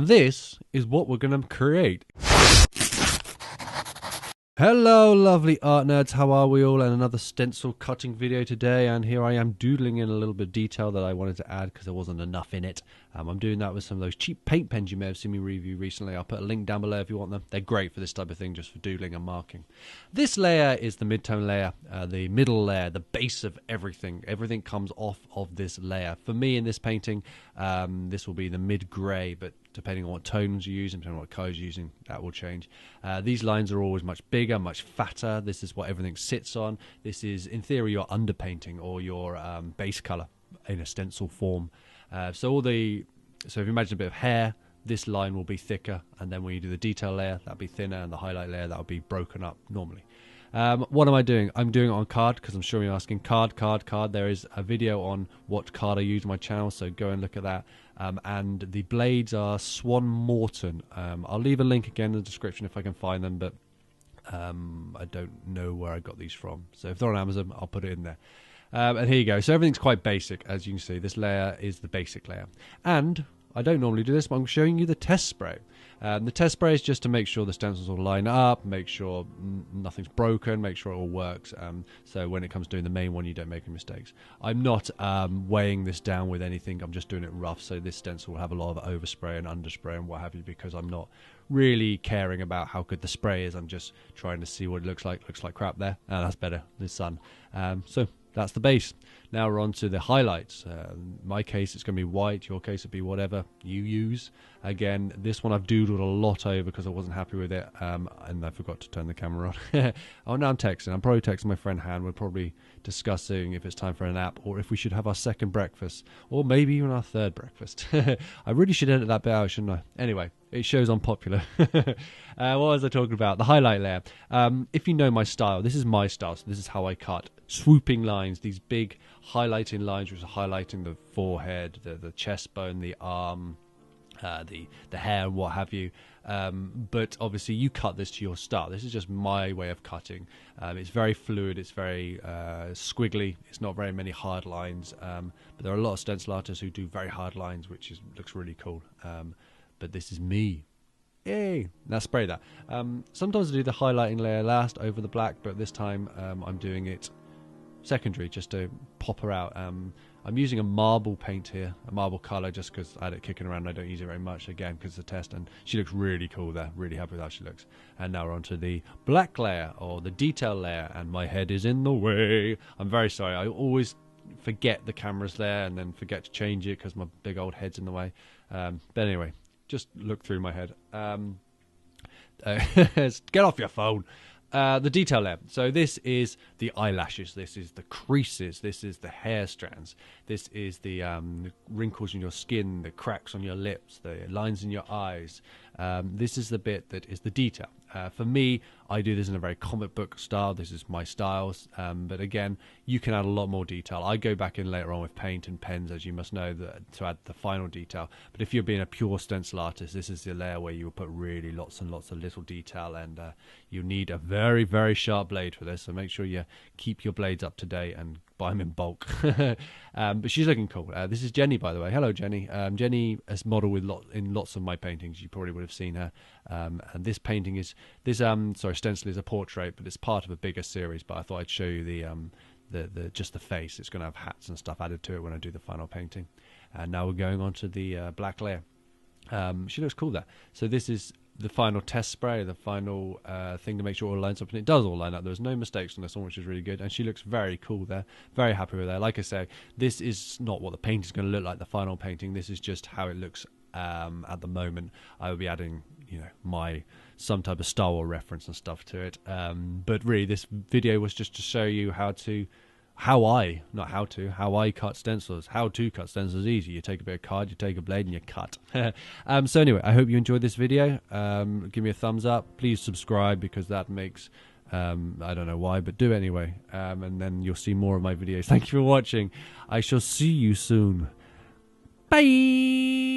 And this is what we're going to create. Hello lovely art nerds, how are we all? And another stencil cutting video today, and here I am doodling in a little bit of detail that I wanted to add because there wasn't enough in it. I'm doing that with some of those cheap paint pens you may have seen me review recently. I'll put a link down below if you want them. They're great for this type of thing, just for doodling and marking. This layer is the mid-tone layer, the middle layer, the base of everything. Everything comes off of this layer. For me in this painting, this will be the mid-grey, but depending on what tones you use and depending on what colours you're using, that will change. These lines are always much bigger, much fatter. This is what everything sits on. This is, in theory, your underpainting or your base colour in a stencil form. So if you imagine a bit of hair, this line will be thicker, and then when you do the detail layer, that'll be thinner, and the highlight layer, that'll be broken up normally. What am I doing? I'm doing it on card because I'm sure you're asking card. There is a video on what card I use on my channel, so go and look at that. And the blades are Swan Morton. I'll leave a link again in the description if I can find them, but I don't know where I got these from. So if they're on Amazon, I'll put it in there. And here you go. So everything's quite basic, as you can see. This layer is the basic layer. And I don't normally do this, but I'm showing you the test spray. The test spray is just to make sure the stencils all line up, make sure nothing's broken, make sure it all works. So when it comes to doing the main one, you don't make any mistakes. I'm not weighing this down with anything. I'm just doing it rough. So this stencil will have a lot of overspray and underspray and what have you, because I'm not really caring about how good the spray is. I'm just trying to see what it looks like. Looks like crap there. That's better. The sun. So that's the base. Now we're on to the highlights. In my case, it's going to be white. Your case would be whatever you use. Again, this one I've doodled a lot over because I wasn't happy with it, and I forgot to turn the camera on. Oh, now I'm texting. I'm probably texting my friend Han. We're probably discussing if it's time for a nap or if we should have our second breakfast or maybe even our third breakfast. I really should edit that bit out, shouldn't I? Anyway, it shows I'm popular. What was I talking about? The highlight layer. If you know my style, this is my style, so this is how I cut. Swooping lines, these big highlighting lines which are highlighting the forehead, the chest bone, the arm, the hair and what have you. But obviously you cut this to your style. This is just my way of cutting. It's very fluid, it's very squiggly, it's not very many hard lines, but there are a lot of stencil artists who do very hard lines, which looks really cool. But this is me. Yay! Now spray that. Sometimes I do the highlighting layer last over the black, but this time I'm doing it secondary just to pop her out. I'm using a marble paint here, a marble colour, just because I had it kicking around and I don't use it very much, again because it's a test, and she looks really cool there, really happy with how she looks. And now we're on to the black layer, or the detail layer, and my head is in the way. I'm very sorry, I always forget the camera's there and then forget to change it because my big old head's in the way. But anyway, just look through my head. Get off your phone. The detail layer. So this is the eyelashes, this is the creases, this is the hair strands, this is the wrinkles in your skin, the cracks on your lips, the lines in your eyes. This is the bit that is the detail. For me, I do this in a very comic book style. This is my styles, but again, you can add a lot more detail. I go back in later on with paint and pens, as you must know, to add the final detail. But if you're being a pure stencil artist, this is the layer where you will put really lots and lots of little detail, and you need a very, very sharp blade for this, so make sure you keep your blades up to date and buy them in bulk. But she's looking cool. This is Jenny, by the way. Hello, Jenny. Jenny is modeled in lots of my paintings. You probably would have seen her. And this painting is stencil is a portrait, but it's part of a bigger series. But I thought I'd show you just the face. It's going to have hats and stuff added to it when I do the final painting. And now we're going on to the black layer. She looks cool there. So this is the final test spray, the final thing to make sure it all lines up, and it does all line up. There was no mistakes on this one, which is really good, and she looks very cool there. Very happy with her. Like I say, this is not what the painting is going to look like, the final painting. This is just how it looks at the moment. I will be adding, some type of Star Wars reference and stuff to it. But really, this video was just to show you how I cut stencils. How to cut stencils is easy. You take a bit of card, you take a blade, and you cut. So anyway, I hope you enjoyed this video. Give me a thumbs up. Please subscribe, because that makes, I don't know why, but do anyway. And then you'll see more of my videos. Thank you for watching. I shall see you soon. Bye!